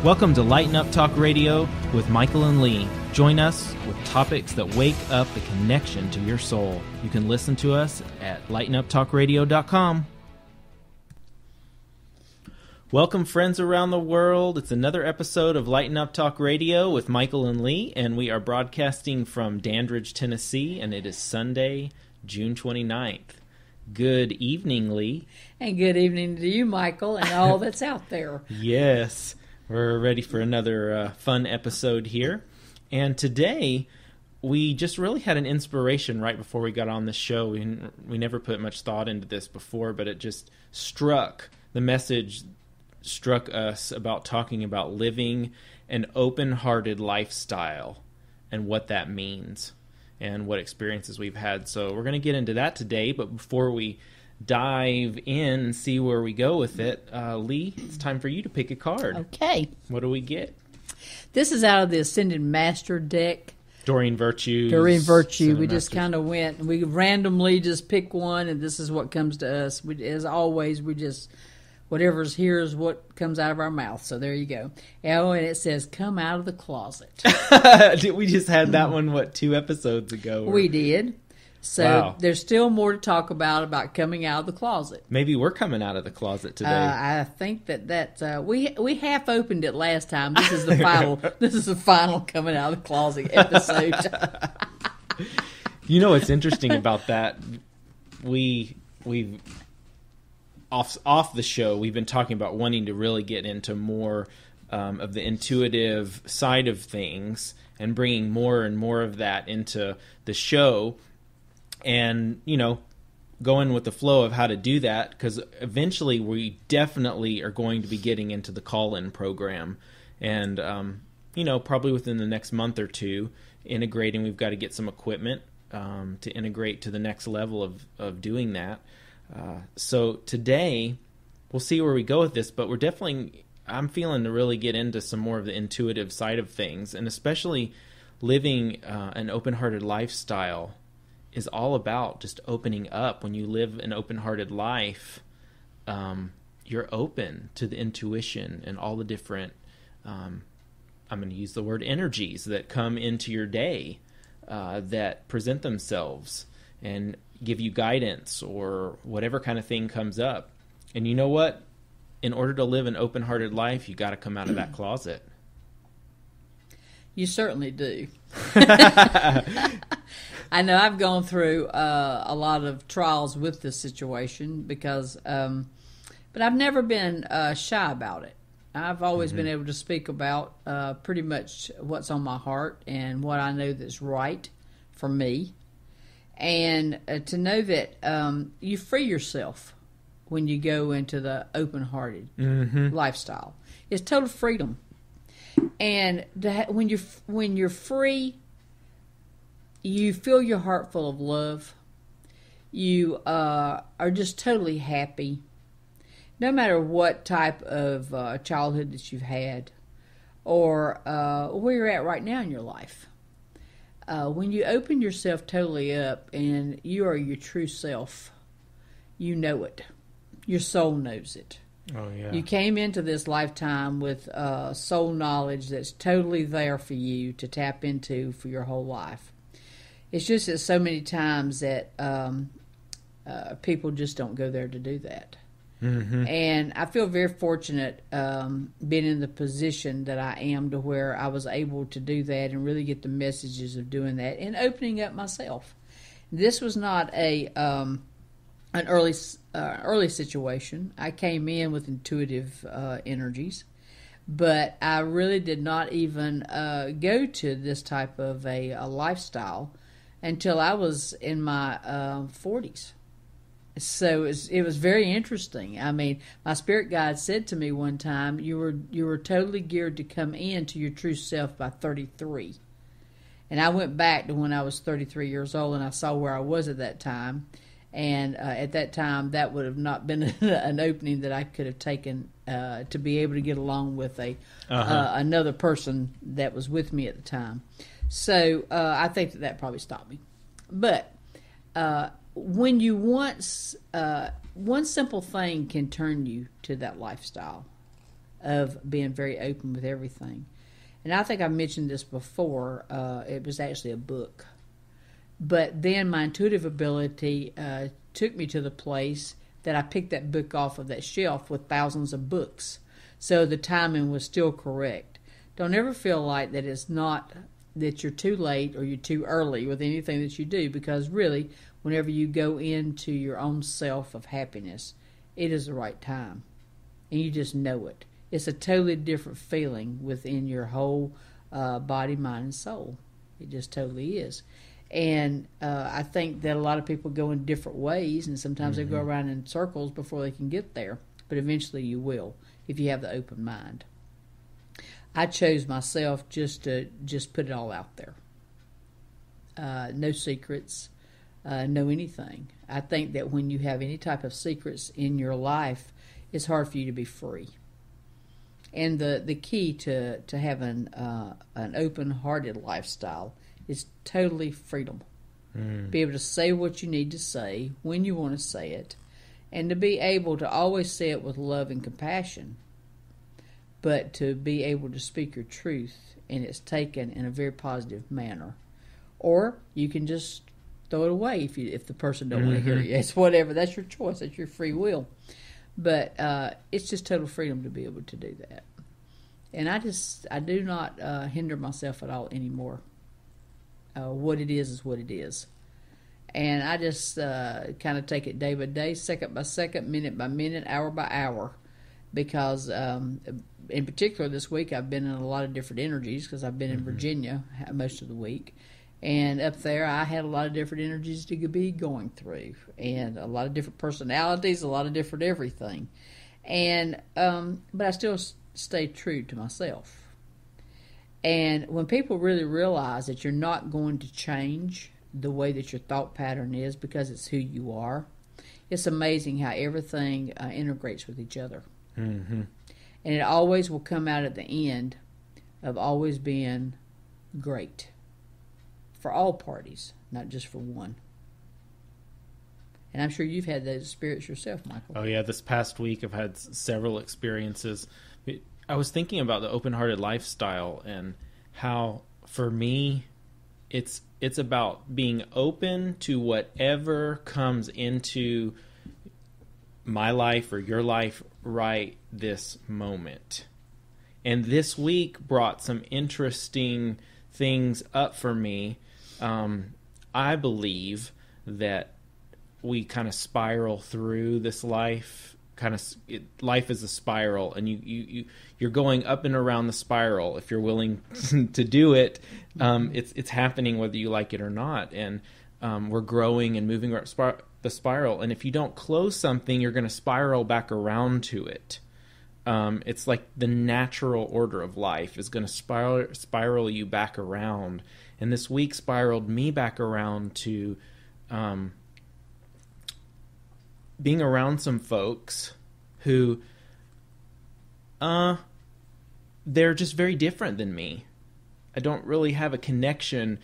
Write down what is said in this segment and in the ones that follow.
Welcome to Lighten Up Talk Radio with Michael and Lee. Join us with topics that wake up the connection to your soul. You can listen to us at lightenuptalkradio.com. Welcome, friends around the world. It's another episode of Lighten Up Talk Radio with Michael and Lee, and we are broadcasting from Dandridge, Tennessee, and it is Sunday, June 29th. Good evening, Lee. And good evening to you, Michael, and all that's out there. Yes. We're ready for another fun episode here. And today, we just really had an inspiration right before we got on the show. We never put much thought into this before, but it just the message struck us about talking about living an open-hearted lifestyle and what that means and what experiences we've had. So we're going to get into that today, but before we dive in and see where we go with it, Lee, it's time for you to pick a card. Okay. What do we get? This is out of the Ascended Master deck. Doreen Virtue. We just kind of went, we randomly just pick one, and this is what comes to us. As always, we just, whatever's here is what comes out of our mouth. So there you go. Oh, and it says, come out of the closet. We just had that one, 2 episodes ago? We did. So There's still more to talk about coming out of the closet. Maybe we're coming out of the closet today. I think that we half opened it last time. This is the final. This is the final coming out of the closet episode. You know what's interesting about that? We've off the show. We've been talking about wanting to really get into more of the intuitive side of things and bringing more and more of that into the show. And, going with the flow of how to do that, because eventually we definitely are going to be getting into the call-in program. And, probably within the next month or two, integrating, we've got to get some equipment to integrate to the next level of doing that. So today, we'll see where we go with this, but I'm feeling to really get into some more of the intuitive side of things, and especially living an open-hearted lifestyle is all about just opening up. When you live an open-hearted life, you're open to the intuition and all the different, I'm going to use the word energies that come into your day that present themselves and give you guidance or whatever kind of thing comes up. And you know what? In order to live an open-hearted life, you got to come out of that closet. You certainly do. I know I've gone through a lot of trials with this situation because, but I've never been shy about it. I've always been able to speak about pretty much what's on my heart and what I know that's right for me. And to know that you free yourself when you go into the open-hearted lifestyle. It's total freedom. And when you're free, you feel your heart full of love. You are just totally happy. No matter what type of childhood that you've had or where you're at right now in your life. When you open yourself totally up and you are your true self, you know it. Your soul knows it. Oh, yeah. You came into this lifetime with soul knowledge that's totally there for you to tap into for your whole life. It's just that so many times that people just don't go there to do that. Mm-hmm. And I feel very fortunate being in the position that I am to where I was able to do that and really get the messages of doing that and opening up myself. This was not an early situation. I came in with intuitive energies, but I really did not even go to this type of a lifestyle until I was in my 40s. So it was very interesting. I mean, my spirit guide said to me one time, you were totally geared to come into your true self by 33. And I went back to when I was 33 years old and I saw where I was at that time. And at that time, that would have not been an opening that I could have taken to be able to get along with another person that was with me at the time. So I think that probably stopped me. But when you once, one simple thing can turn you to that lifestyle. of being very open with everything. And I think I've mentioned this before. It was actually a book. But then my intuitive ability took me to the place that I picked that book off of that shelf with thousands of books. So the timing was still correct. Don't ever feel like that it's not that you're too late or you're too early with anything that you do, because really, whenever you go into your own self of happiness, it is the right time. And you just know it. It's a totally different feeling within your whole body, mind, and soul. It just totally is. And I think that a lot of people go in different ways, and sometimes they go around in circles before they can get there. But eventually you will, if you have the open mind. I chose myself just to put it all out there. No secrets, no anything. I think that when you have any type of secrets in your life, it's hard for you to be free. And the key to having an open-hearted lifestyle is totally freedom. Be able to say what you need to say when you want to say it, and to be able to always say it with love and compassion, but to be able to speak your truth and it's taken in a very positive manner. Or you can just throw it away if the person don't want to hear you. It's whatever. That's your choice. That's your free will. But it's just total freedom to be able to do that. And I do not hinder myself at all anymore. What it is what it is. And I just kind of take it day by day, second by second, minute by minute, hour by hour. Because in particular this week I've been in a lot of different energies because I've been in Virginia most of the week. And up there I had a lot of different energies to be going through. And a lot of different personalities, a lot of different everything. And but I still stay true to myself. And when people really realize that you're not going to change the way that your thought pattern is because it's who you are, it's amazing how everything integrates with each other. And it always will come out at the end of always being great for all parties, not just for one. And I'm sure you've had those spirits yourself, Michael. Oh, yeah. This past week I've had several experiences. I was thinking about the open-hearted lifestyle and how, for me, it's about being open to whatever comes into my life or your life right this moment. And this week brought some interesting things up for me. I believe that we kind of spiral through this life. Life is a spiral, and you're going up and around the spiral. If you're willing to do it, it's happening whether you like it or not. And we're growing and moving around the spiral. And if you don't close something, you're going to spiral back around to it. It's like the natural order of life is going to spiral you back around. And this week spiraled me back around to being around some folks who they're just very different than me. I don't really have a connection.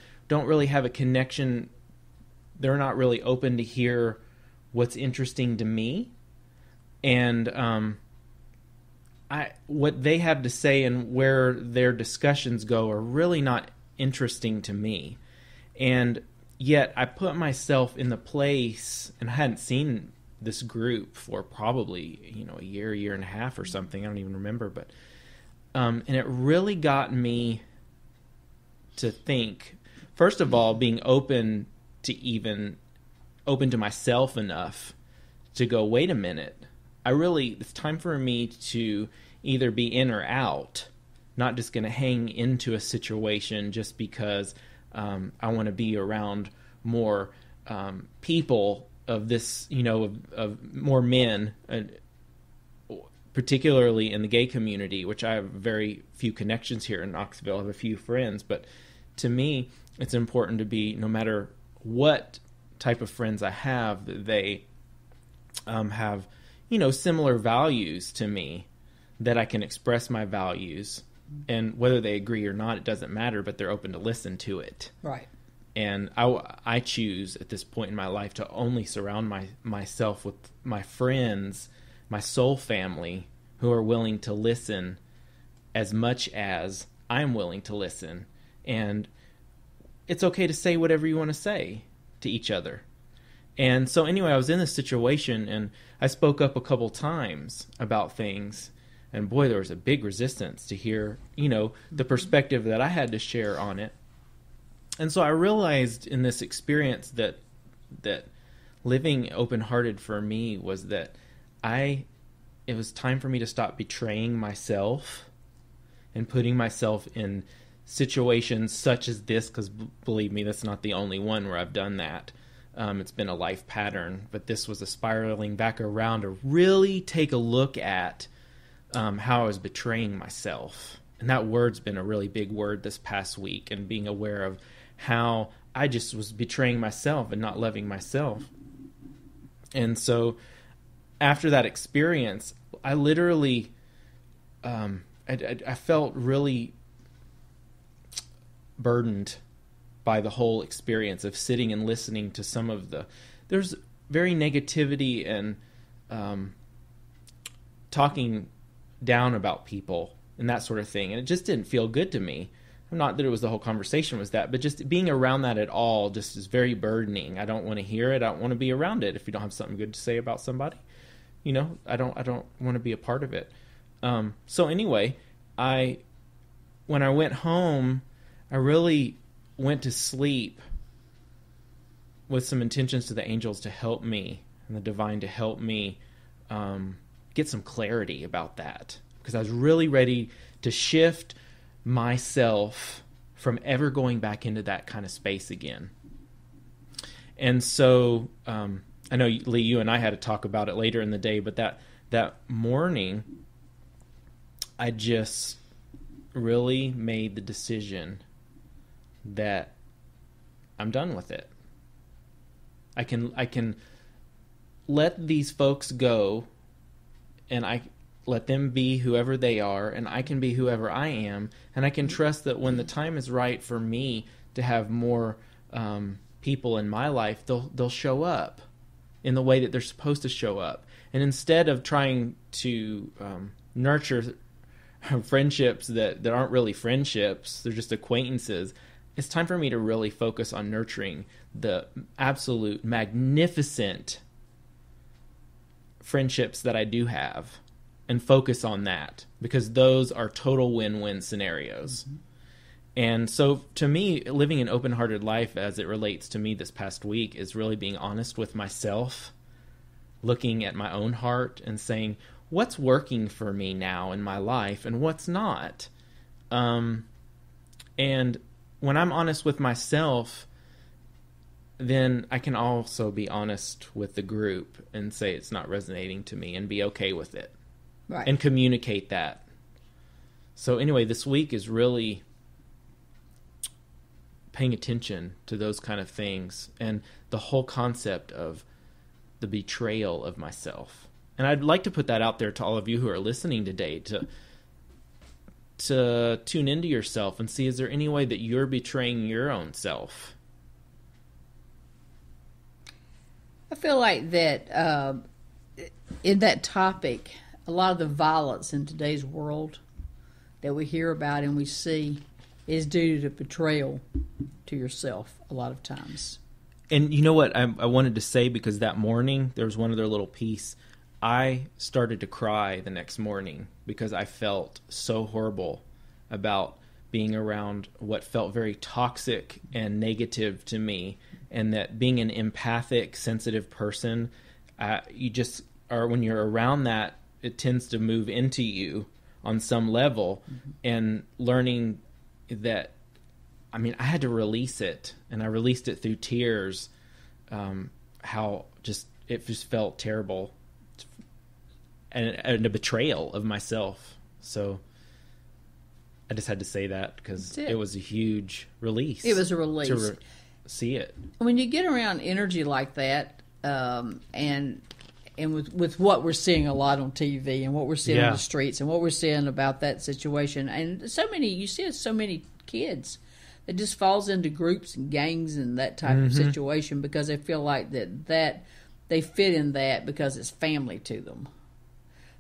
They're not really open to hear what's interesting to me. And what they have to say and where their discussions go are really not interesting to me. And yet I put myself in the place, and I hadn't seen this group for probably, a year and a half or something. I don't even remember, but and it really got me to think, first of all, being open to myself enough to go, wait a minute, it's time for me to either be in or out, not just going to hang into a situation just because I want to be around more people of this, of more men, particularly in the gay community, which I have very few connections here in Knoxville. I have a few friends, but to me, it's important to be, no matter what type of friends I have, that they have, similar values to me, that I can express my values, and whether they agree or not, it doesn't matter, but they're open to listen to it. Right. And I choose at this point in my life to only surround myself with my friends, my soul family, who are willing to listen as much as I'm willing to listen. And it's okay to say whatever you want to say to each other. And so anyway, I was in this situation, and I spoke up a couple times about things. And boy, there was a big resistance to hear, the perspective that I had to share on it. And so I realized in this experience that living open-hearted for me was that it was time for me to stop betraying myself and putting myself in situations such as this, because believe me, that's not the only one where I've done that. It's been a life pattern, but this was a spiraling back around to really take a look at how I was betraying myself. And that word's been a really big word this past week, and being aware of how I just was betraying myself and not loving myself. And so after that experience, I literally, I felt really burdened by the whole experience of sitting and listening to some of there's very negativity and talking down about people and that sort of thing. And it just didn't feel good to me. Not that it was the whole conversation was that, but just being around that at all just is very burdening. I don't want to hear it. I don't want to be around it. If you don't have something good to say about somebody, I don't want to be a part of it. So anyway, when I went home, I really went to sleep with some intentions to the angels to help me and the divine to help me get some clarity about that, because I was really ready to shift myself from ever going back into that kind of space again. And so I know, Lee, you and I had to talk about it later in the day, but that morning I just really made the decision that I'm done with it. I can let these folks go, and I let them be whoever they are, and I can be whoever I am, and I can trust that when the time is right for me to have more people in my life, they'll show up in the way that they're supposed to show up. And instead of trying to nurture friendships that aren't really friendships, they're just acquaintances, it's time for me to really focus on nurturing the absolute magnificent friendships that I do have, and focus on that, because those are total win-win scenarios. Mm-hmm. And so to me, living an open-hearted life as it relates to me this past week is really being honest with myself, looking at my own heart and saying, what's working for me now in my life and what's not? And when I'm honest with myself, then I can also be honest with the group and say it's not resonating to me and be okay with it. Right. And communicate that. So anyway, this week is really paying attention to those kind of things and the whole concept of the betrayal of myself. And I'd like to put that out there to all of you who are listening today, to tune into yourself and see, is there any way that you're betraying your own self? I feel like that in that topic, a lot of the violence in today's world that we hear about and we see is due to betrayal to yourself a lot of times. And you know what I wanted to say, because that morning, there was one other little piece. I started to cry the next morning because I felt so horrible about being around what felt very toxic and negative to me, and that being an empathic, sensitive person, you just are, when you're around that, it tends to move into you on some level. Mm-hmm. And learning that, I had to release it, and I released it through tears, how it just felt terrible, and a betrayal of myself. So I just had to say that, because it was a huge release. It was a release. To see it. When you get around energy like that, and with what we're seeing a lot on TV and what we're seeing on the streets and what we're seeing about that situation, and you see so many kids that just falls into groups and gangs and that type of situation because they feel like that they fit in that because it's family to them.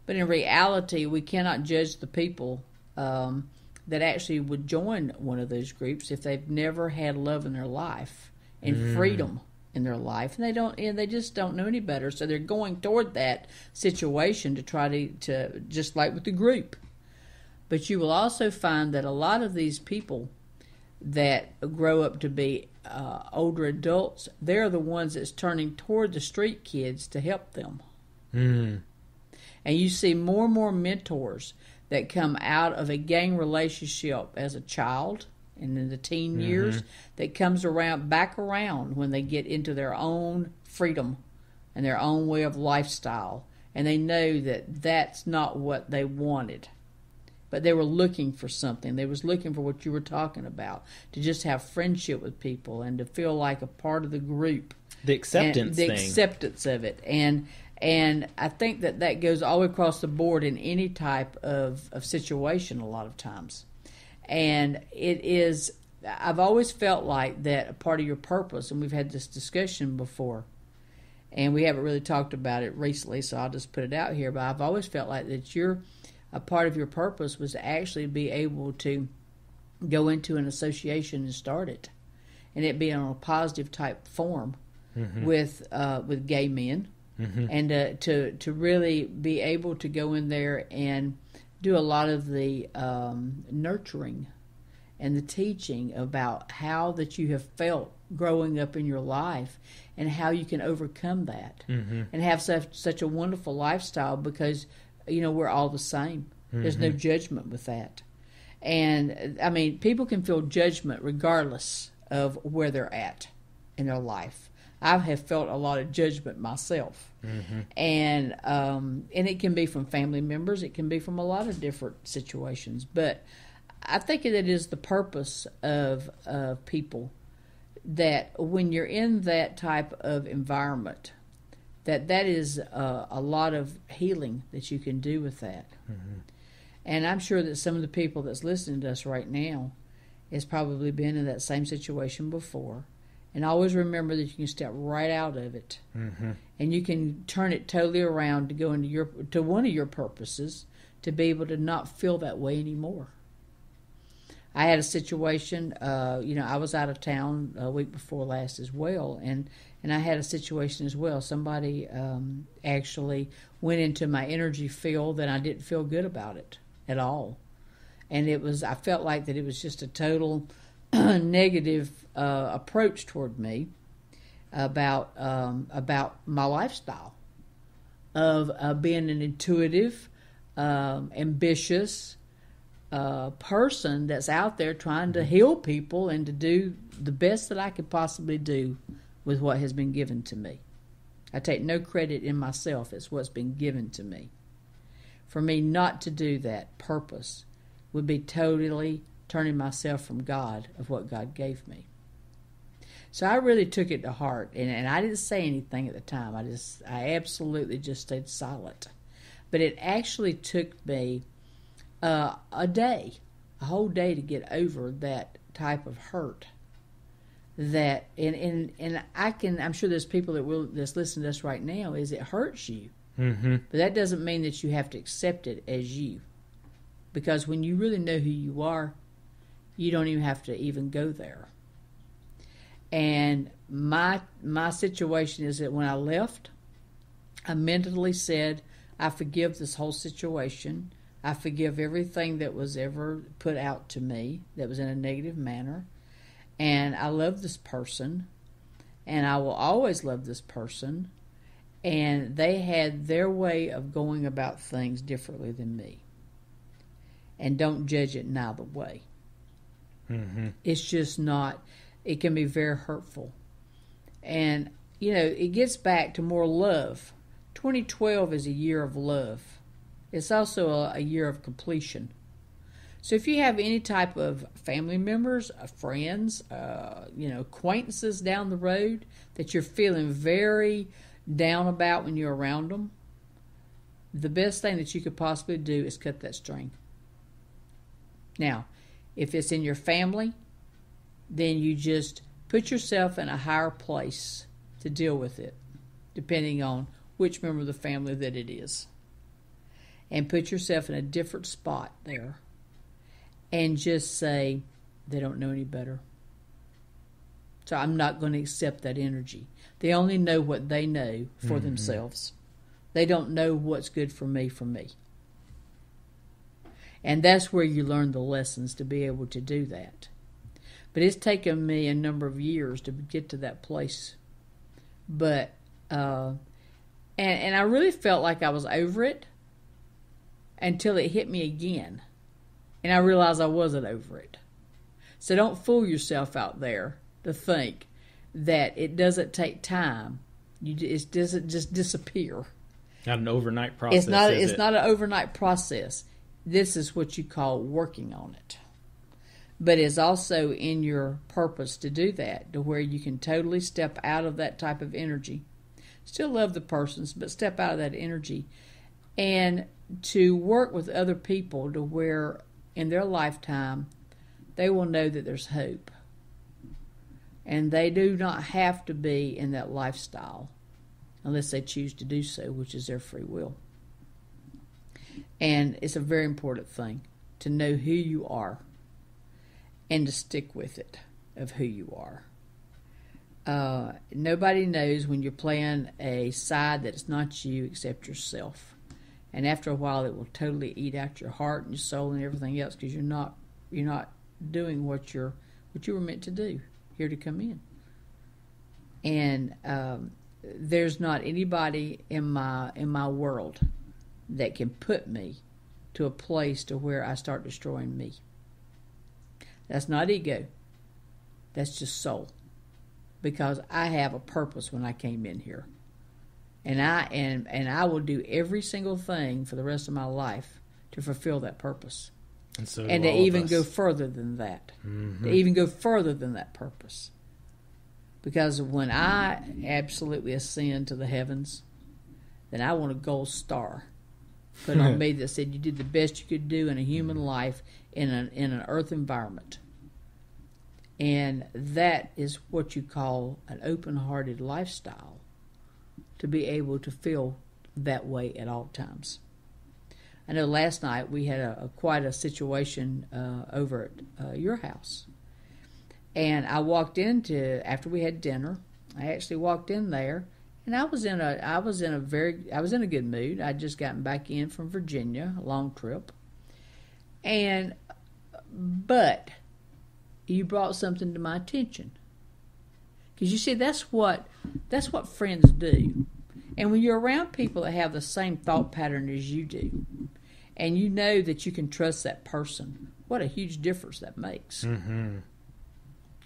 But in reality, we cannot judge the people that actually would join one of those groups if they've never had love in their life and freedom in their life, and they just don't know any better. So they're going toward that situation to try to just like with the group. But you will also find that a lot of these people that grow up to be older adults, they're the ones that's turning toward the street kids to help them. And you see more and more mentors that come out of a gang relationship as a child and in the teen years that comes back around when they get into their own freedom and their own way of lifestyle. And they know that that's not what they wanted. But they were looking for something. They was looking for what you were talking about, to just have friendship with people and to feel like a part of the group. The acceptance thing. The acceptance of it. And I think that goes all the way across the board in any type of situation a lot of times. And it is, I've always felt like that a part of your purpose, and we've had this discussion before, and we haven't really talked about it recently, so I'll just put it out here, but I've always felt like that a part of your purpose was to actually be able to go into an association and start it, and it be on a positive type form with gay men, and to really be able to go in there and do a lot of the nurturing and the teaching about how that you have felt growing up in your life and how you can overcome that and have such a wonderful lifestyle, because we're all the same. There's no judgment with that. And I mean, people can feel judgment regardless of where they're at in their life. I have felt a lot of judgment myself. And it can be from family members. It can be from a lot of different situations. But I think that it is the purpose of people that when you're in that type of environment, that is a lot of healing that you can do with that. And I'm sure that some of the people that's listening to us right now has probably been in that same situation before. And always remember that you can step right out of it, and you can turn it totally around to go into one of your purposes, to be able to not feel that way anymore. I had a situation, I was out of town a week before last as well, and I had a situation as well. Somebody actually went into my energy field, and I didn't feel good about it at all. And I felt like that it was just a total negative approach toward me about my lifestyle of being an intuitive, ambitious person that's out there trying to heal people and to do the best that I could possibly do with what has been given to me. I take no credit in myself. It's what's been given to me. For me not to do that purpose would be totally turning myself from God of what God gave me. So I really took it to heart, and I didn't say anything at the time. I absolutely just stayed silent. But it actually took me a whole day to get over that type of hurt. That and I'm sure there's people that's listening to us right now, is it hurts you. But that doesn't mean that you have to accept it as you. Because when you really know who you are, you don't even have to even go there. And my situation is that when I left, I mentally said, I forgive this whole situation. I forgive everything that was ever put out to me that was in a negative manner. And I love this person. And I will always love this person. And they had their way of going about things differently than me. And don't judge it neither way. It's just not, it can be very hurtful. And, it gets back to more love. 2012 is a year of love. It's also a year of completion. So if you have any type of family members, friends, acquaintances down the road that you're feeling very down about when you're around them, the best thing that you could possibly do is cut that string. Now, if it's in your family, then you just put yourself in a higher place to deal with it, depending on which member of the family that it is. and put yourself in a different spot there and just say, they don't know any better. So I'm not going to accept that energy. They only know what they know for themselves. They don't know what's good for me. And that's where you learn the lessons to be able to do that. But it's taken me a number of years to get to that place. But, and I really felt like I was over it until it hit me again. And I realized I wasn't over it. So don't fool yourself out there to think that it doesn't take time. It doesn't just disappear. Not an overnight process. It's not an overnight process. This is what you call working on it. But it's also in your purpose to do that, to where you can totally step out of that type of energy. Still love the persons, but step out of that energy. And to work with other people to where in their lifetime they will know that there's hope. And they do not have to be in that lifestyle unless they choose to do so, which is their free will. And it's a very important thing to know who you are and to stick with it of who you are. Nobody knows when you're playing a side that's not you except yourself. And after a while, it will totally eat out your heart and your soul and everything else, because you're not doing what you were meant to do, here to come in. And there's not anybody in my world that can put me to a place to where I start destroying me. That's not ego. That's just soul. Because I have a purpose when I came in here. And I will do every single thing for the rest of my life to fulfill that purpose. And to even go further than that. To even go further than that purpose. Because when I absolutely ascend to the heavens, then I want a gold star put on me that said you did the best you could do in a human life in an earth environment. And that is what you call an open-hearted lifestyle, to be able to feel that way at all times. I know last night we had quite a situation over at your house. And I walked after we had dinner, I actually walked in there, and I was in a good mood. I'd just gotten back in from Virginia, a long trip. But you brought something to my attention. Because you see, that's what friends do. And when you're around people that have the same thought pattern as you do, and you know that you can trust that person, what a huge difference that makes. Mm-hmm.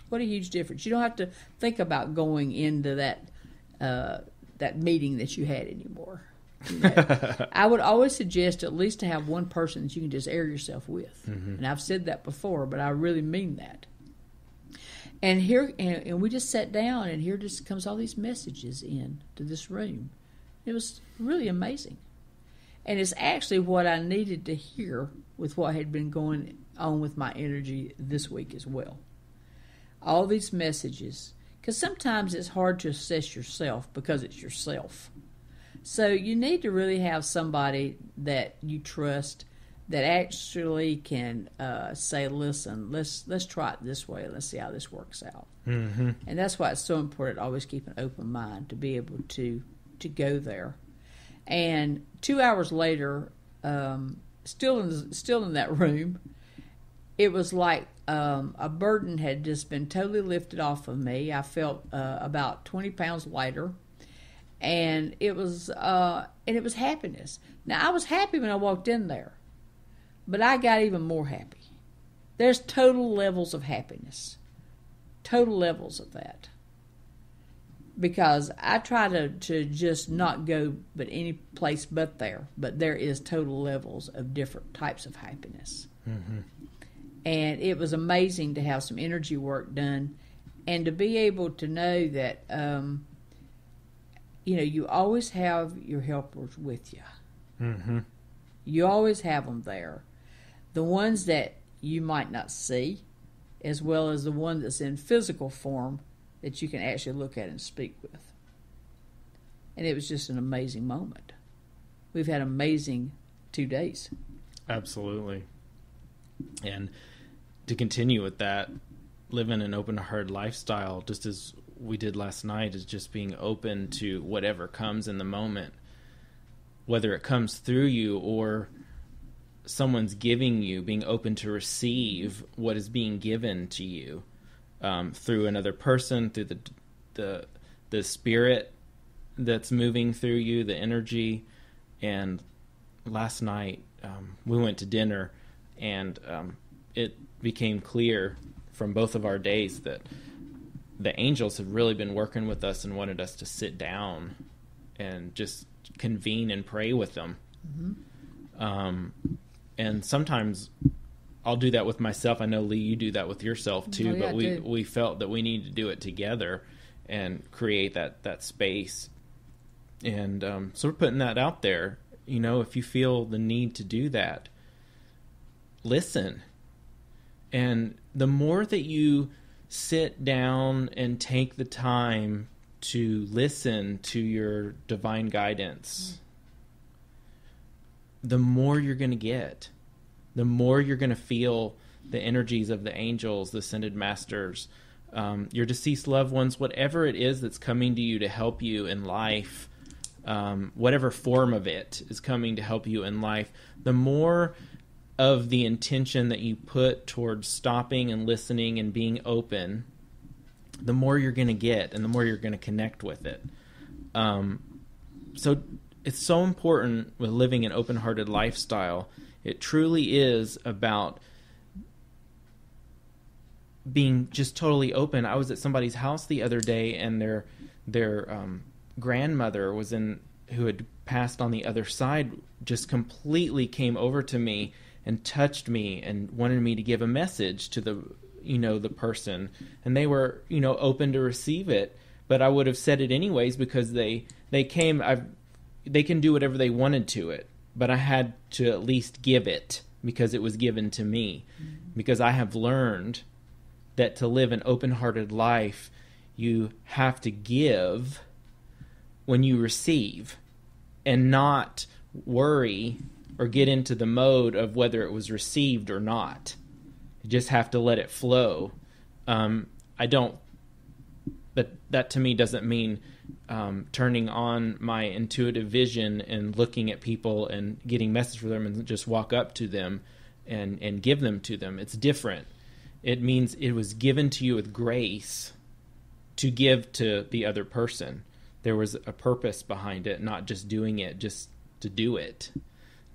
What a huge difference. You don't have to think about going into that meeting that you had anymore. You know? I would always suggest at least to have one person that you can just air yourself with. Mm-hmm. And I've said that before, but I really mean that. And here, and we just sat down, and here just comes all these messages in to this room. It was really amazing. And it's actually what I needed to hear with what had been going on with my energy this week as well. All these messages, because sometimes it's hard to assess yourself because it's yourself. So you need to really have somebody that you trust that actually can say, listen, let's try it this way. Let's see how this works out. Mm-hmm. And that's why it's so important to always keep an open mind to be able to go there. And 2 hours later, still in that room, it was like a burden had just been totally lifted off of me. I felt about 20 pounds lighter. And it was happiness. Now, I was happy when I walked in there, but I got even more happy. There's total levels of happiness, total levels of that. Because I try to just not go but any place but there. But there is total levels of different types of happiness. Mm-hmm. And it was amazing to have some energy work done and to be able to know that you always have your helpers with you. Mm-hmm. You always have them there. The ones that you might not see, as well as the one that's in physical form that you can actually look at and speak with. And it was just an amazing moment. We've had amazing 2 days. Absolutely. And to continue with that, living an open-hearted lifestyle, just as we did last night, is just being open to whatever comes in the moment, whether it comes through you or someone's giving you, being open to receive what is being given to you through another person, through the spirit that's moving through you, the energy. And last night we went to dinner, and it became clear from both of our days that the angels have really been working with us and wanted us to sit down and just convene and pray with them. And sometimes I'll do that with myself. I know, Lee, you do that with yourself too, but we felt that we need to do it together and create that space. And so we're putting that out there. You know, if you feel the need to do that, listen. And the more that you sit down and take the time to listen to your divine guidance, the more you're going to get. The more you're going to feel the energies of the angels, the ascended masters, your deceased loved ones, whatever it is that's coming to you to help you in life, whatever form of it is coming to help you in life, the more of the intention that you put towards stopping and listening and being open, the more you're going to get and the more you're going to connect with it. So it's so important with living an open-hearted lifestyle. It truly is about being just totally open. I was at somebody's house the other day, and their grandmother who had passed on the other side, just completely came over to me and touched me and wanted me to give a message to the person, and they were open to receive it. But I would have said it anyways because they came. They can do whatever they wanted to it, but I had to at least give it because it was given to me. Because I have learned that to live an open-hearted life, you have to give when you receive and not worry or get into the mode of whether it was received or not. You just have to let it flow. But that to me doesn't mean turning on my intuitive vision and looking at people and getting message for them and just walk up to them and give them to them. It's different. It means it was given to you with grace to give to the other person. There was a purpose behind it, not just doing it just to do it.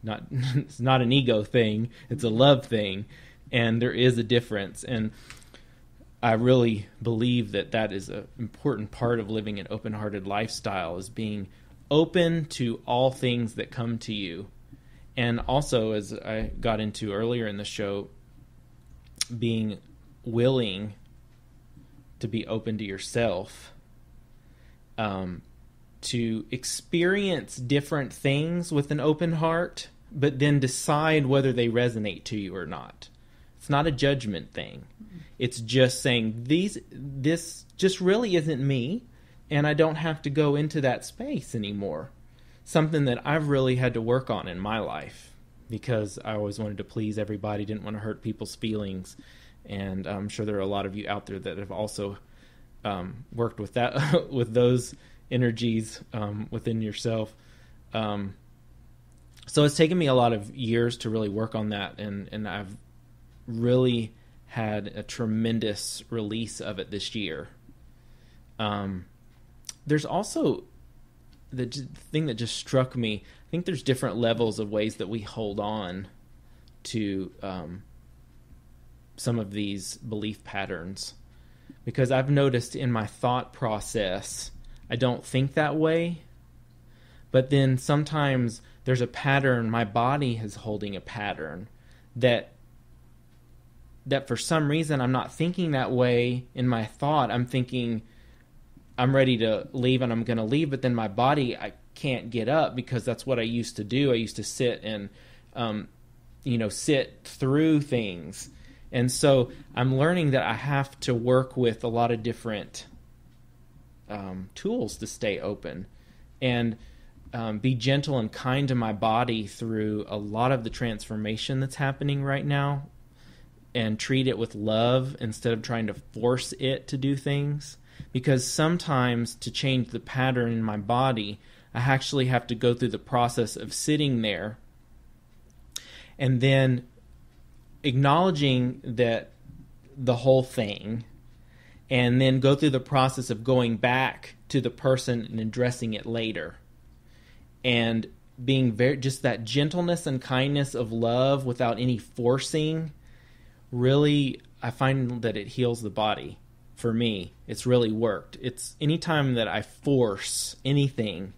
It's not an ego thing. It's a love thing. And there is a difference. And I really believe that is an important part of living an open-hearted lifestyle, is being open to all things that come to you. And also, as I got into earlier in the show, being willing to be open to yourself, to experience different things with an open heart, but then decide whether they resonate to you or not. It's not a judgment thing. It's just saying, this just really isn't me, and I don't have to go into that space anymore. Something that I've really had to work on in my life, because I always wanted to please everybody, didn't want to hurt people's feelings. And I'm sure there are a lot of you out there that have also worked with that, with those energies within yourself. So it's taken me a lot of years to really work on that, and I've really had a tremendous release of it this year. There's also the thing that just struck me. I think there's different levels of ways that we hold on to some of these belief patterns, because I've noticed in my thought process, I don't think that way, but then sometimes there's a pattern, my body is holding a pattern that for some reason I'm not thinking that way in my thought. I'm thinking I'm ready to leave and I'm going to leave, but then my body, I can't get up because that's what I used to do. I used to sit and, sit through things. And so I'm learning that I have to work with a lot of different tools to stay open. And be gentle and kind to my body through a lot of the transformation that's happening right now, and treat it with love instead of trying to force it to do things. Because sometimes to change the pattern in my body, I actually have to go through the process of sitting there and then acknowledging that the whole thing, and then go through the process of going back to the person and addressing it later. And being just that gentleness and kindness of love without any forcing, really, I find that it heals the body. For me, it's really worked. It's anytime that I force anything,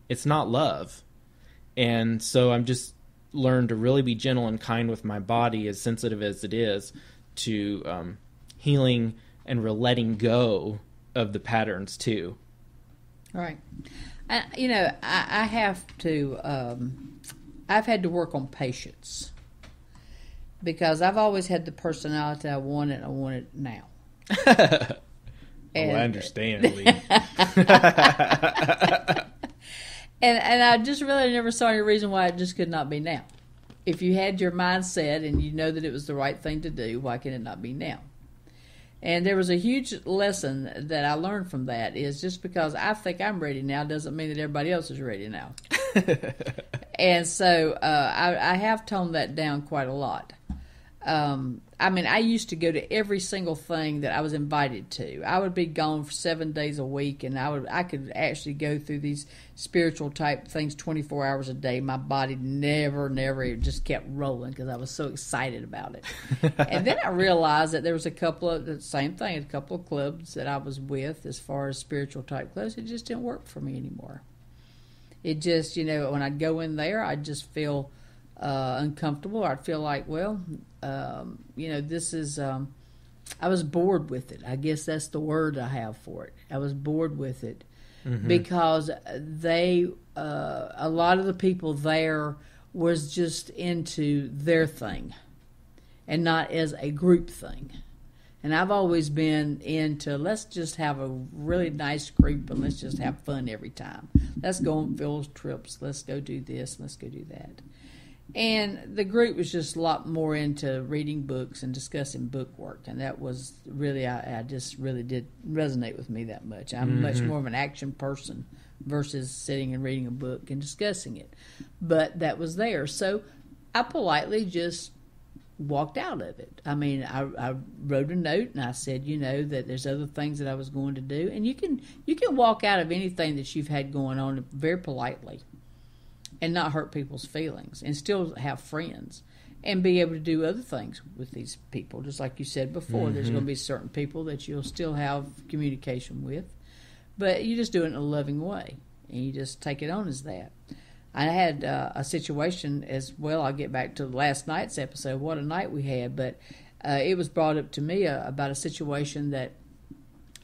it's not love. And so I'm just learned to really be gentle and kind with my body, as sensitive as it is, to healing and letting go of the patterns too. Right. I have to, I've had to work on patience, because I've always had the personality I want it now. I understand, Lee. And I just really never saw any reason why it just could not be now. If you had your mindset and you know that it was the right thing to do, why can it not be now? And there was a huge lesson that I learned from that, is just because I think I'm ready now doesn't mean that everybody else is ready now. And so I have toned that down quite a lot. I used to go to every single thing that I was invited to. I would be gone for 7 days a week, and I could actually go through these spiritual type things 24 hours a day. My body never just kept rolling because I was so excited about it. And then I realized that there was a couple of clubs that I was with as far as spiritual type clubs. It just didn't work for me anymore. It just, when I'd go in there, I'd just feel uncomfortable. I'd feel like, this is, I was bored with it. I guess that's the word I have for it. I was bored with it because a lot of the people there was just into their thing and not as a group thing. And I've always been into, let's just have a really nice group and let's just have fun every time. Let's go on field trips. Let's go do this. Let's go do that. And the group was just a lot more into reading books and discussing book work. And that was really, I just really did resonate with me that much. I'm much more of an action person versus sitting and reading a book and discussing it. But that was there. So I politely just walked out of it. I wrote a note and I said, that there's other things that I was going to do. And you can walk out of anything that you've had going on very politely and not hurt people's feelings and still have friends and be able to do other things with these people. Just like you said before, there's going to be certain people that you'll still have communication with, but you just do it in a loving way and you just take it on as that. I had a situation as well. I'll get back to last night's episode. What a night we had. But it was brought up to me about a situation that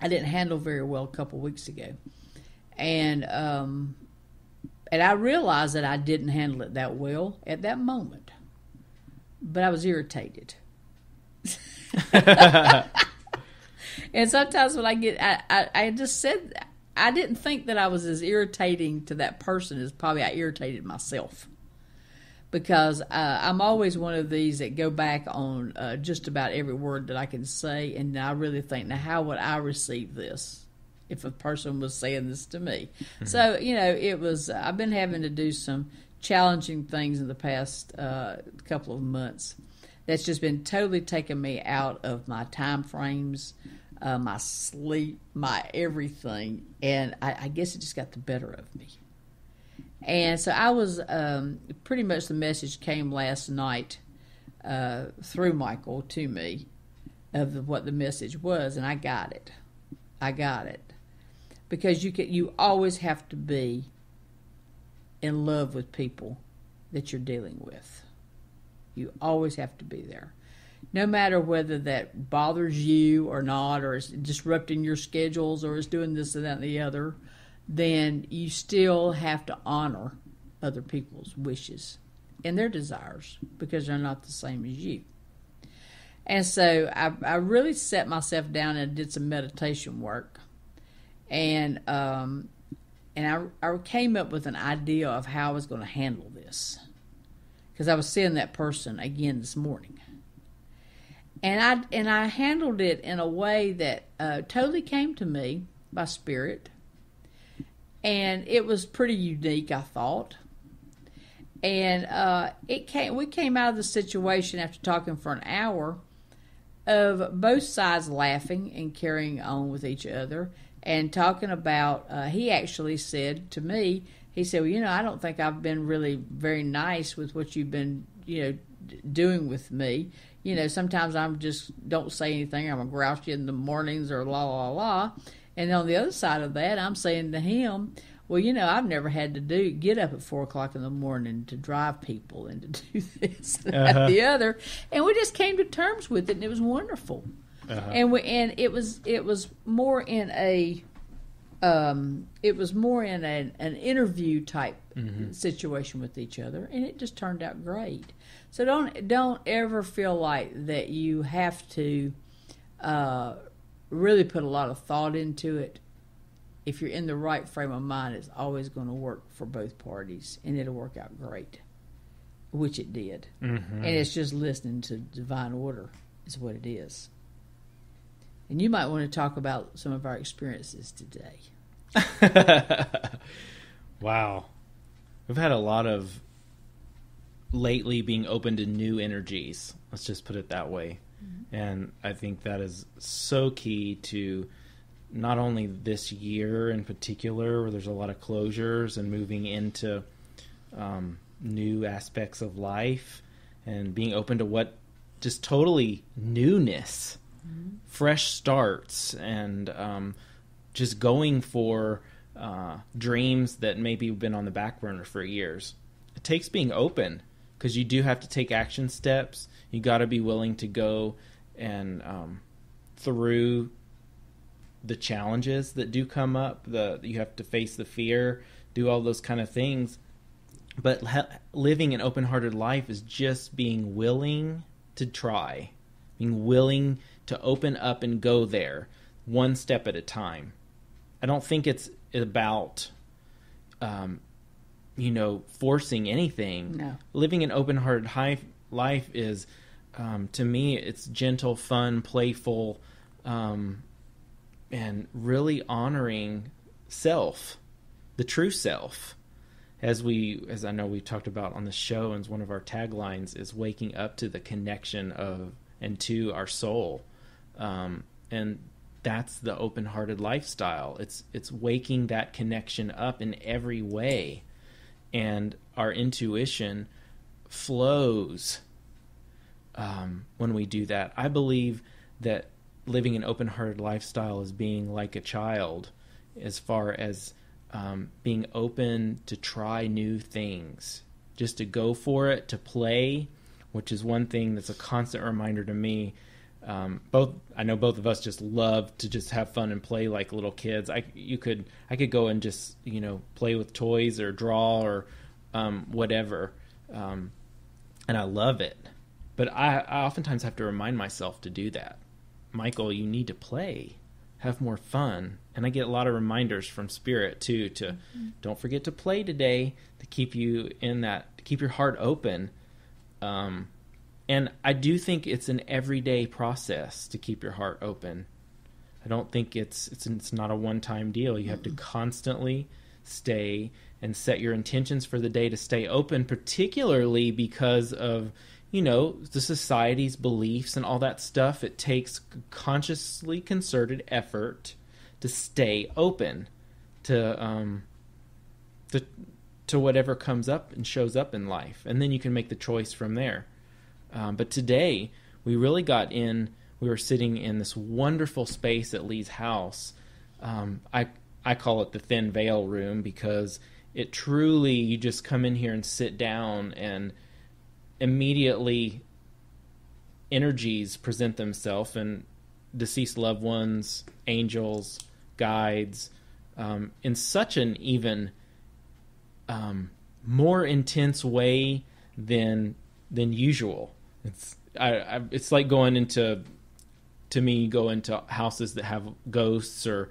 I didn't handle very well a couple of weeks ago. And I realized that I didn't handle it that well at that moment. But I was irritated. And sometimes when I just said, I didn't think that I was as irritating to that person as probably I irritated myself. Because I'm always one of these that go back on just about every word that I can say. And I really think, now how would I receive this if a person was saying this to me? So, it was, I've been having to do some challenging things in the past couple of months. That's just been totally taking me out of my time frames, my sleep, my everything, and I guess it just got the better of me. And so I was, pretty much the message came last night through Michael to me of what the message was, and I got it. Because you always have to be in love with people that you're dealing with. You always have to be there. No matter whether that bothers you or not, or is disrupting your schedules, or is doing this and that and the other, then you still have to honor other people's wishes and their desires because they're not the same as you. And so I really set myself down and did some meditation work. And I came up with an idea of how I was going to handle this, because I was seeing that person again this morning. And I handled it in a way that totally came to me by spirit. And it was pretty unique, I thought. And we came out of the situation after talking for an hour of both sides laughing and carrying on with each other and talking about, he actually said to me, he said, well, I don't think I've been really very nice with what you've been, doing with me. Sometimes I'm just don't say anything. I'm grouchy in the mornings or la, la, la. And on the other side of that, I'm saying to him, well, I've never had to get up at 4 o'clock in the morning to drive people and to do this, that, the other. And we just came to terms with it, and it was wonderful. And it was more in an interview type situation with each other, and it just turned out great. So don't ever feel like that you have to really put a lot of thought into it. If you're in the right frame of mind, it's always going to work for both parties, and it'll work out great, which it did. And it's just listening to divine order is what it is. And you might want to talk about some of our experiences today. Wow. We've had a lot of lately being open to new energies. Let's just put it that way. And I think that is so key to not only this year in particular, where there's a lot of closures and moving into new aspects of life and being open to what just totally newness, fresh starts, and just going for dreams that maybe have been on the back burner for years. It takes being open, because you do have to take action steps. You got to be willing to go and through the challenges that do come up. You have to face the fear, do all those kind of things. But living an open-hearted life is just being willing to try, being willing to open up and go there one step at a time. I don't think it's about forcing anything. No. Living an open-hearted life is, to me, it's gentle, fun, playful, and really honoring self, the true self. As I know we talked about on the show, and one of our taglines is waking up to the connection of and to our soul, and that's the open-hearted lifestyle. It's waking that connection up in every way, and our intuition flows when we do that. I believe that living an open-hearted lifestyle is being like a child, as far as being open to try new things, just to go for it, to play, which is one thing that's a constant reminder to me. I know both of us just love to just have fun and play like little kids. I could go and just play with toys or draw or whatever, and I love it. But I oftentimes have to remind myself to do that. Michael, you need to play, have more fun. And I get a lot of reminders from Spirit too to don't forget to play today, to keep you in that, to keep your heart open. And I do think it's an everyday process to keep your heart open. I don't think it's not a one-time deal. You have to constantly stay and set your intentions for the day to stay open, particularly because of the society's beliefs and all that stuff. It takes consciously concerted effort to stay open to whatever comes up and shows up in life, and then you can make the choice from there. But today we really got in. We were sitting in this wonderful space at Lee's house. I call it the thin veil room, because it truly, you just come in here and sit down, and immediately energies present themselves, and deceased loved ones, angels, guides, in such an even more intense way than usual. It's like going into houses that have ghosts or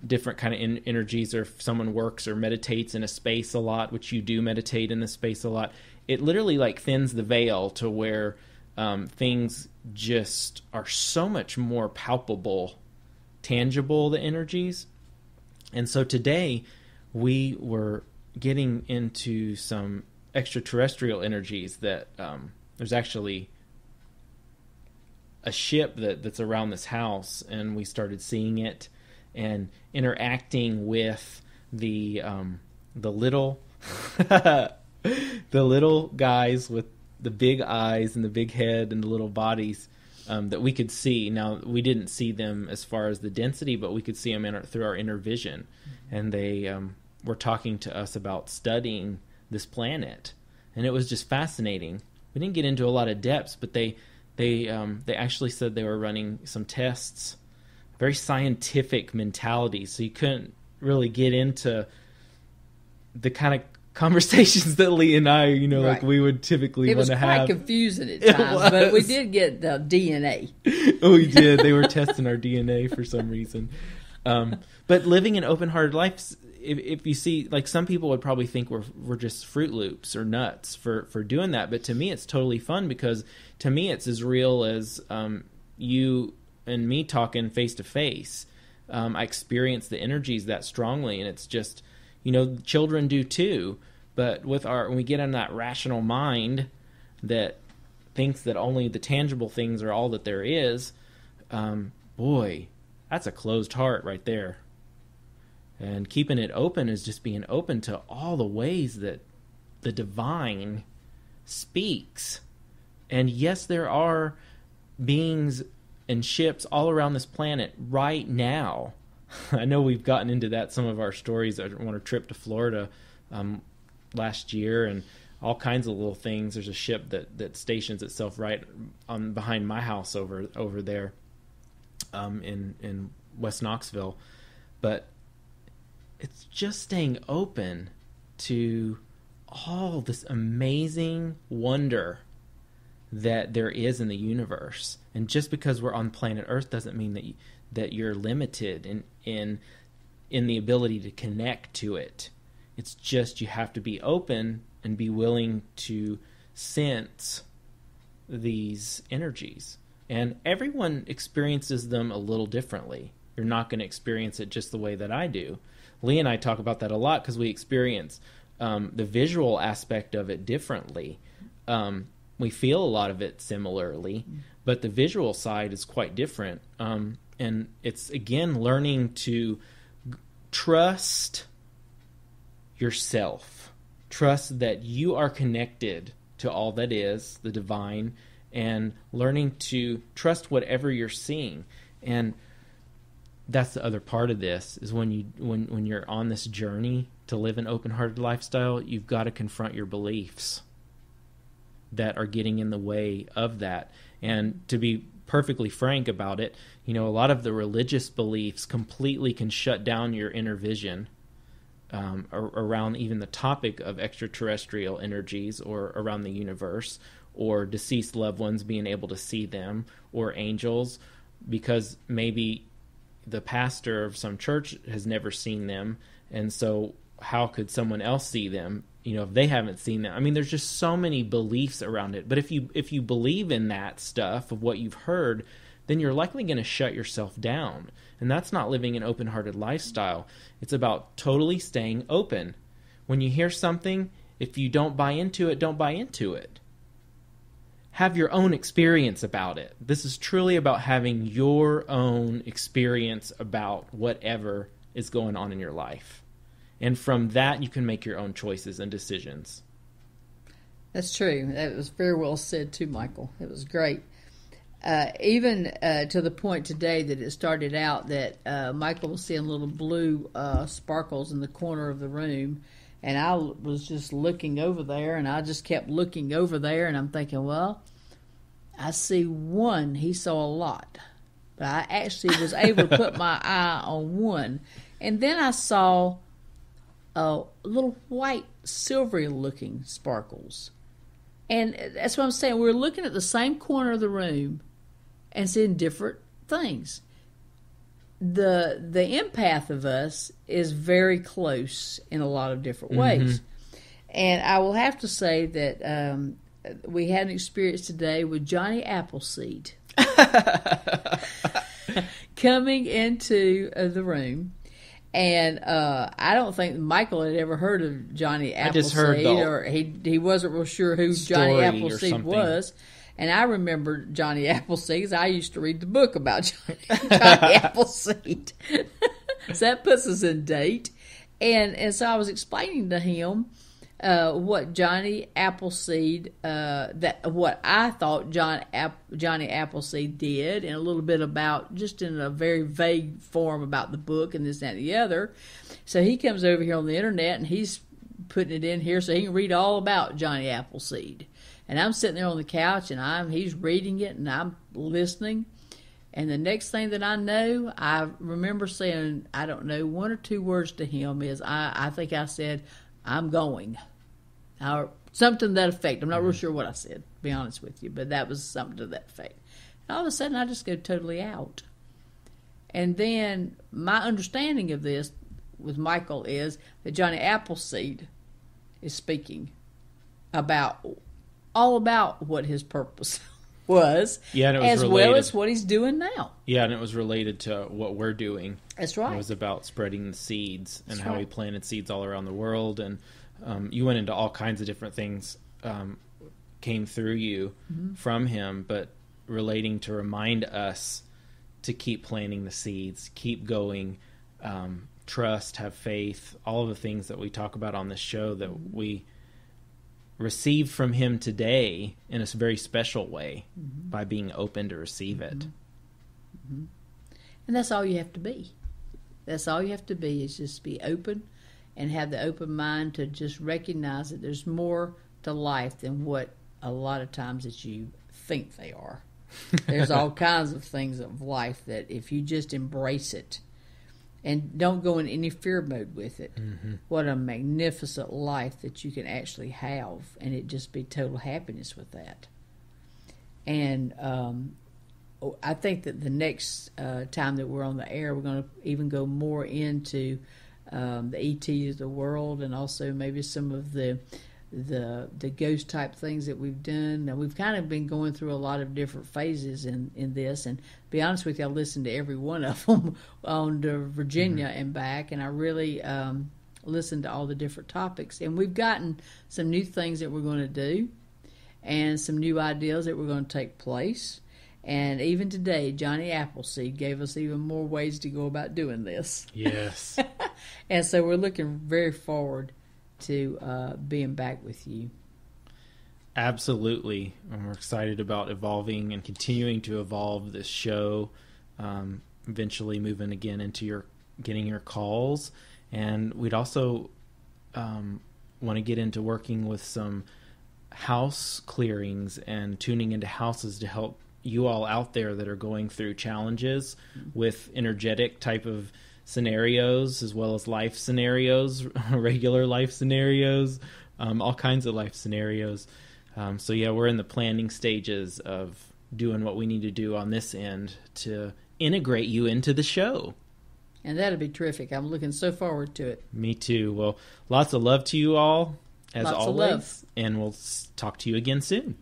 different kind of energies, or if someone works or meditates in a space a lot, which you do meditate in the space a lot, it literally like thins the veil to where things just are so much more palpable, tangible, the energies. And so today we were getting into some extraterrestrial energies that there's actually a ship that's around this house, and we started seeing it and interacting with the little the little guys with the big eyes and the big head and the little bodies that we could see. Now, we didn't see them as far as the density, but we could see them through our inner vision. And they were talking to us about studying this planet. And it was just fascinating. We didn't get into a lot of depths, but they actually said they were running some tests, very scientific mentality. So you couldn't really get into the kind of conversations that Lee and I, right, like we would typically want to have. It was quite confusing at times, but we did get the DNA. Oh, we did. They were testing our DNA for some reason. But living an open-hearted life, if you see, like some people would probably think we're just Fruit Loops or nuts for doing that. But to me, it's totally fun, because to me, it's as real as you and me talking face to face. I experience the energies that strongly, and it's just, children do too. But when we get in that rational mind that thinks that only the tangible things are all that there is, boy, that's a closed heart right there. And keeping it open is just being open to all the ways that the divine speaks. And yes, there are beings and ships all around this planet right now. I know we've gotten into that, some of our stories. I went on a trip to Florida last year, and all kinds of little things. There's a ship that stations itself right behind my house over there in West Knoxville. But it's just staying open to all this amazing wonder that there is in the universe. And just because we're on planet Earth doesn't mean that you're limited in the ability to connect to it. It's just you have to be open and be willing to sense these energies. And everyone experiences them a little differently. You're not going to experience it just the way that I do. Lee and I talk about that a lot because we experience the visual aspect of it differently. We feel a lot of it similarly, but the visual side is quite different. And it's, again, learning to trust yourself. Trust that you are connected to all that is, the divine, and learning to trust whatever you're seeing. And that's the other part of this, is when you're on this journey to live an open-hearted lifestyle, you've got to confront your beliefs that are getting in the way of that. And to be perfectly frank about it, a lot of the religious beliefs completely can shut down your inner vision around even the topic of extraterrestrial energies, or around the universe, or deceased loved ones being able to see them, or angels, because maybe the pastor of some church has never seen them, and so how could someone else see them, if they haven't seen them? I mean, there's just so many beliefs around it. But if you believe in that stuff of what you've heard, then you're likely going to shut yourself down. And that's not living an open-hearted lifestyle. It's about totally staying open. When you hear something, if you don't buy into it, don't buy into it. Have your own experience about it. This is truly about having your own experience about whatever is going on in your life. And from that, you can make your own choices and decisions. That's true. That was very well said, too, Michael. It was great. Even to the point today that it started out that Michael was seeing little blue sparkles in the corner of the room, and I was just looking over there, and I just kept looking over there, and I'm thinking, well, I see one. He saw a lot. But I actually was able to put my eye on one. And then I saw little white, silvery-looking sparkles. And that's what I'm saying. We're looking at the same corner of the room and seeing different things. the empath of us is very close in a lot of different ways. And I will have to say that we had an experience today with Johnny Appleseed coming into the room. And I don't think Michael had ever heard of Johnny Appleseed. I just heard or he wasn't real sure who Johnny Appleseed was. And I remember Johnny Appleseed because I used to read the book about Johnny Appleseed. So that puts us in date. And so I was explaining to him what Johnny Appleseed, what I thought Johnny Appleseed did, and a little bit about, just in a very vague form, about the book and this, that, and the other. So he comes over here on the internet and he's putting it in here so he can read all about Johnny Appleseed. And I'm sitting there on the couch and he's reading it and I'm listening. And the next thing that I know, I remember saying, I don't know, one or two words to him is, I think I said, I'm going. Or something to that effect. I'm not real sure what I said, to be honest with you, but that was something to that effect. And all of a sudden, I just go totally out. And then my understanding of this with Michael is that Johnny Appleseed is speaking all about what his purpose was, and it was as related, well as what he's doing now. Yeah, and it was related to what we're doing. That's right. It was about spreading the seeds and That's how right. we planted seeds all around the world. And you went into all kinds of different things came through you from him, but relating to remind us to keep planting the seeds, keep going, trust, have faith, all of the things that we talk about on this show that we received from him today in a very special way by being open to receive it. And that's all you have to be. That's all you have to be, is just be open and have the open mind to just recognize that there's more to life than what a lot of times that you think they are. There's all kinds of things of life that if you just embrace it and don't go in any fear mode with it, what a magnificent life that you can actually have, and it just be total happiness with that. And I think that the next time that we're on the air, we're going to even go more into the ETs of the world, and also maybe some of the ghost type things that we've done. Now, we've kind of been going through a lot of different phases in this, and to be honest with you, I listened to every one of them on to Virginia and back, and I really listened to all the different topics. And we've gotten some new things that we're going to do, and some new ideas that we're going to take place. And even today, Johnny Appleseed gave us even more ways to go about doing this. Yes. And so we're looking very forward to being back with you. Absolutely. And we're excited about evolving and continuing to evolve this show, eventually moving again into getting your calls. And we'd also want to get into working with some house clearings and tuning into houses to help you all out there that are going through challenges with energetic type of scenarios, as well as life scenarios, regular life scenarios, all kinds of life scenarios. So yeah, we're in the planning stages of doing what we need to do on this end to integrate you into the show. And that'll be terrific. I'm looking so forward to it. Me too. Well, lots of love to you all, as Lots always. of love. And we'll talk to you again soon.